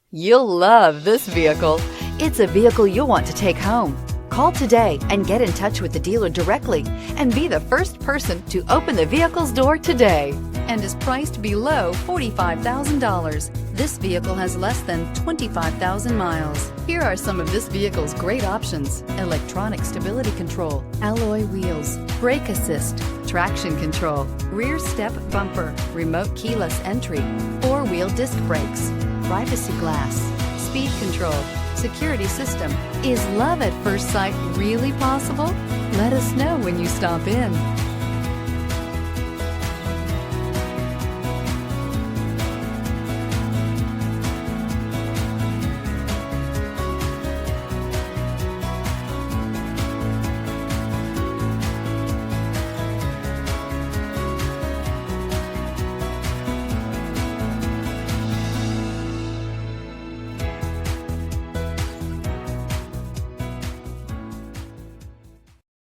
You'll love this vehicle. It's a vehicle you'll want to take home. Call today and get in touch with the dealer directly and be the first person to open the vehicle's door today, and is priced below $45,000. This vehicle has less than 25,000 miles. Here are some of this vehicle's great options: electronic stability control, alloy wheels, brake assist, traction control, rear step bumper, remote keyless entry, four-wheel disc brakes, privacy glass, speed control, security system. Is love at first sight really possible? Let us know when you stop in.